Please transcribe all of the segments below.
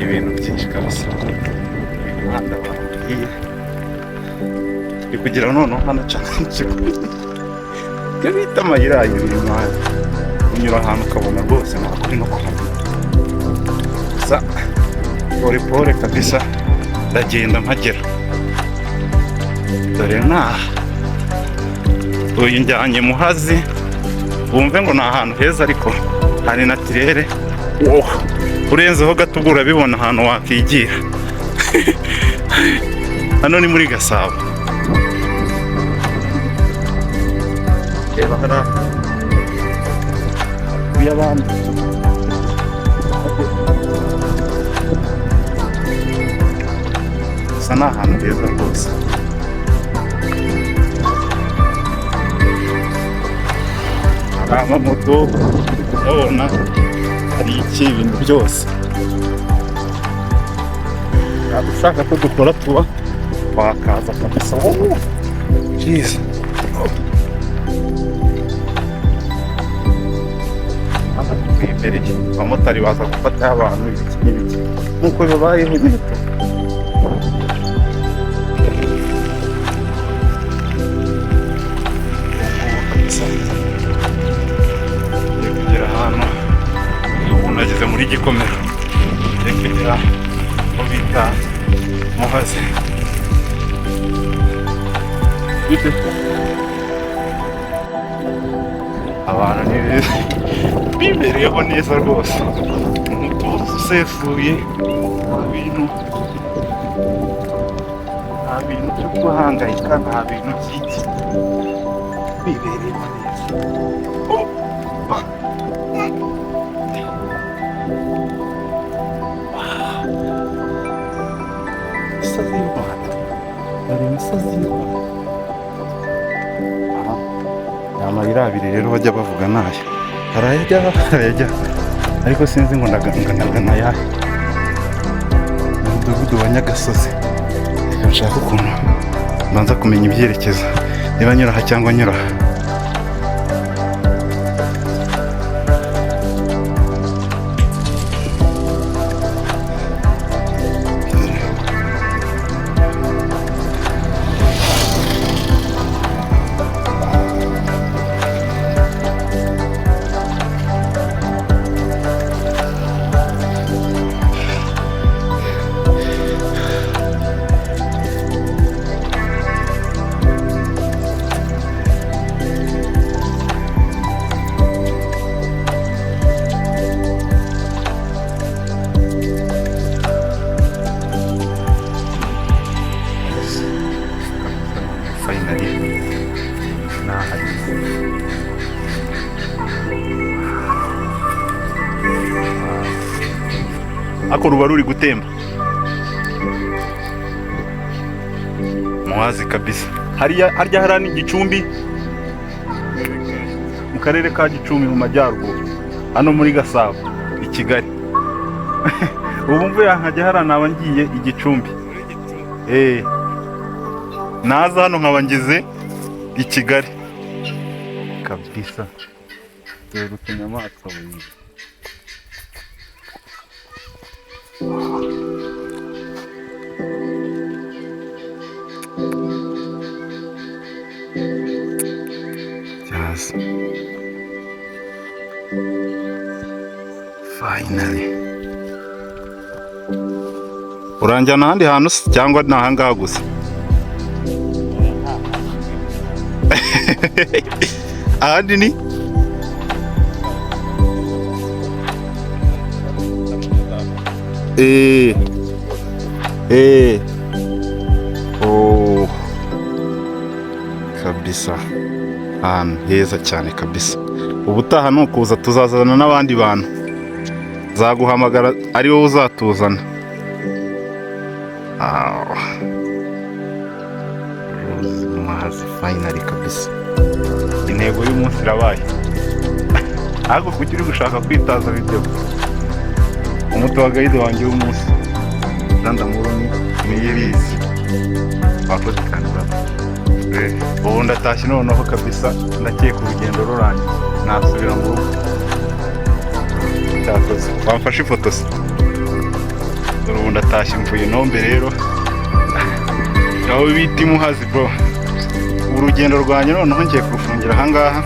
ibintu byinshi kabisa umuhanda wahiye ndi kugira noneho hano cyane ibyo bita amayira abiri impande unyura ahantu ukabona rwose ntabwo uri no kuhanyura gusa pole pole kabisa ndagenda mpagera dore naha uyu njyanye Muhazi wumve ngo ni ahantu heza ariko hari natirere urenzeho gato ubwo urabibona ahantu wakigira hano ni muri Gasabo reba hariya y'abandi gusa ni ahantu heza rwose hari amamoto urabona hari ibintu byose ushaka ko dukora tuba wakaza kabisa byiza twimereye abamotari baza gufataho abantu ibiki n'ibiki nk'uko bibayeho nyine kugera ahantu ubu nageze muri Gikomero kugera aho bita Muhazi abantu ni beza bibereyeho neza rwose umutuzo usesuye nta bintu byo guhangayika nta bintu by'iki bibereyeho neza imisozi y'u Rwanda hari imisozi y'u Rwanda ni amayira abiri rero bajya bavuga n'aya harayajya ariko sinzi ngo ndagana ayahe mu mudugudu wa Nyagasozi reka nshaka ukuntu mbanza kumenya ibyerekezo niba nyura aha cyangwa nyura aha ako ruba ruri gutemba Muhazi kabisa harya harani Gicumbi mu karere ka Gicumbi mu majyaruguru hano muri Gasabo i Kigali ubu mvuye nkajya harana naba ngiye i Gicumbi naza hano nkaba ngeze i Kigali kabisa dore utunyamaswa Yes. Finally. Uranjyana ahandi hantu cyangwa ni ahangaha gusa? Ahandi ni? Oh. Kabisa. Ahantu heza cyane kabisa. Ubutaha nukuza tuzazana n'abandi bantu. nzaguhamagara ari wowe uzatuzana. Muhazi finally kabisa, intego y'umunsi irabaye. Ariko kuki uri gushaka kwitaza video? Umuto wa guide wanjye w'umunsi ndamubona niyibizi bakoze kandi ubu ndatashye noneho kabisa, ndakeka urugendo rurangiye nasubira mu rugo. Cyakoze wamfashe ifoto se? Ubu ndatashye mvuye Nombe rero aho bita Muhazi bro. Urugendo rwanjye noneho ngiye kurufungira ahangaha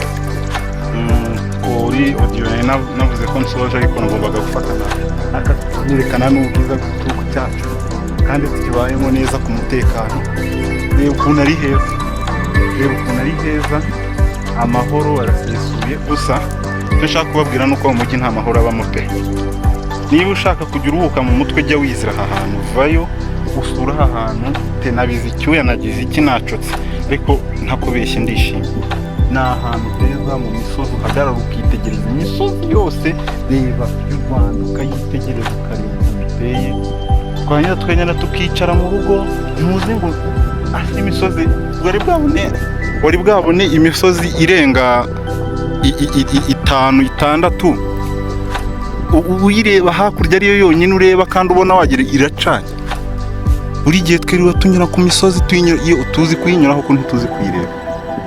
kuri audio navuze ko nsoje, ariko ngombaga gufatana akanerekana n'ubwiza bw'igihugu cyacu kandi tukibayemo neza ku mutekano. Reba ukuntu ari heza, reba ukuntu ari heza, amahoro arasesuye. Gusa icyo nshaka kubabwira ni uko mu mujyi nta mahoro abamo pe. Niba ushaka kujya uruhuka mu mutwe, jya wizira aha hantu, vayo usura aha hantu. Nabizi icyuya nagize iki nacotse, ariko ntakubeshye ndishimye. Ni ahantu heza mu misozi, uhagarara ukitegereza imisozi yose, reba y'u Rwanda ukayitegereza ukareba ukuntu biteye. Twanyura twenyine tukicara mu rugo, ntuzi ngo imisozi wari bwabone imisozi irenga 5, 6. Uyireba hakurya ariyo yonyine ureba kandi ubona wagira iracanye. Buri gihe twiriwe tunyura ku misozi, iyo tuzi kuyinyuraho ko ntituzi kuyireba.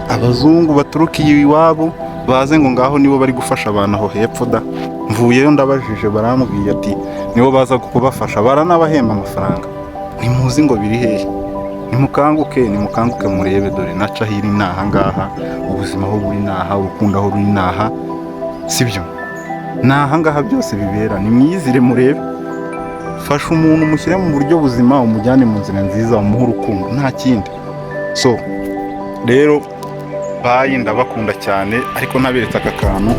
Abazungu baturuka iwabo baze ngo ngaho nibo bari gufasha abantu aho hepfo da. Mvuyeyo ndabajije barambwiye ati nibo baza kubafasha, baranabahemba amafaranga. Ntimuzi ngo biri hehe? Nimukanguke murebe, dore naca hiri naha ngaha, ubuzima aho buri naha, urukundo aho ruri naha, sibyo? Naha ngaha byose bibera. Nimwizire murebe, fasha umuntu mushyire mu buryo buzima, umujyane mu nzira nziza, umuhe urukundo, nta kindi. So rero bayi ndabakunda cyane, ariko naberetse aka kantu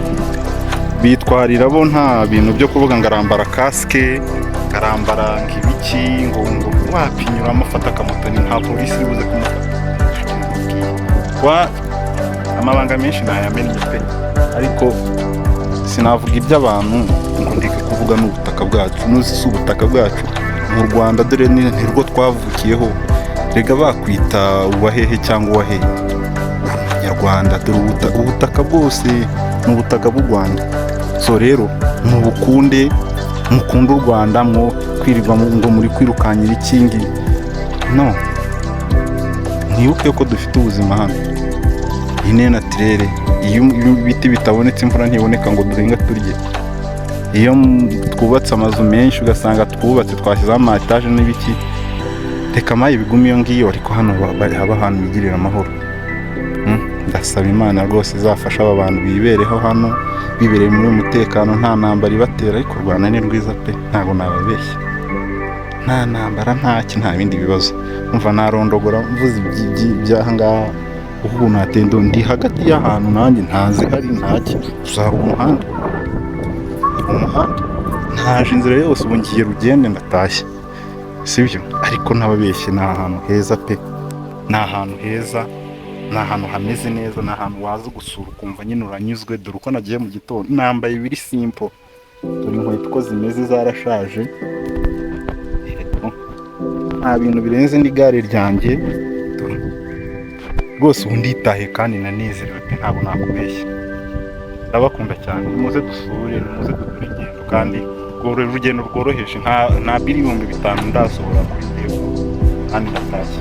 bitwarira bo, nta bintu byo kuvuga ngo arambara kasike, arambara nk'ibiki, ngo wapinyura amafata akamoto, ni nta polisi buze kumufata. Amabanga menshi ntayamenye pe, ariko sinavuga iby'abantu ngo ndeke kuvuga n'ubutaka bwacu. Nuzi si ubutaka bwacu mu Rwanda, dore nirwo twavukiyeho. Rega bakwita uwahehe cyangwa uwahehe, Nyarwanda, dore ubutaka bwose ni ubutaka bw'u Rwanda. So rero mukunde u Rwanda, mwo kwirirwa ngo muri kwirukanyira ikingi. No, ntibuke ko dufite ubuzima hano. Ine naturere, iyo ibiti bitabonetse, imvura ntiboneka ngo duhinga turye. Iyo twubatse amazu menshi ugasanga twashyizeho ama etaje n'ibiki, reka amayi bigume iyo ngiyo, ariko hano haba ahantu bigirira amahoro. Ndasaba Imana rwose izafasha aba bantu bibereho hano, bibereye muri umutekano, nta ntambara ibatera. Ariko u Rwanda ni rwiza pe, ntabwo nababeshya, nta ntambara, nta bindi bibazo. Umva narondogora mvuze iby'aha ngaha ukuntu hatendo, ndi hagati y'ahantu nanjye ntazi hari ntaki. Uzaba umuhanda ntaje inzira yose, ubu ngiye Rugende ndatashye, sibyo? Ariko ntababeshye, ni ahantu heza pe, ni ahantu heza, ni ahantu hameze neza, ni ahantu waza gusura ukumva nyine uranyuzwe. Dore uko nagiye mu gitondo nambaye ibiri simple, dore inkweto ko zimeze zarashaje, nta bintu birenze n'igare ryanjye rwose. Ubu nditahe kandi nanezerewe pe, ntabwo nakubeshya. Ndabakunda cyane, muze dusure, muze dukore ingendo, kandi urugendo rworoheje, nta 5,000 ndasohora kuri tebo kandi ndatashye.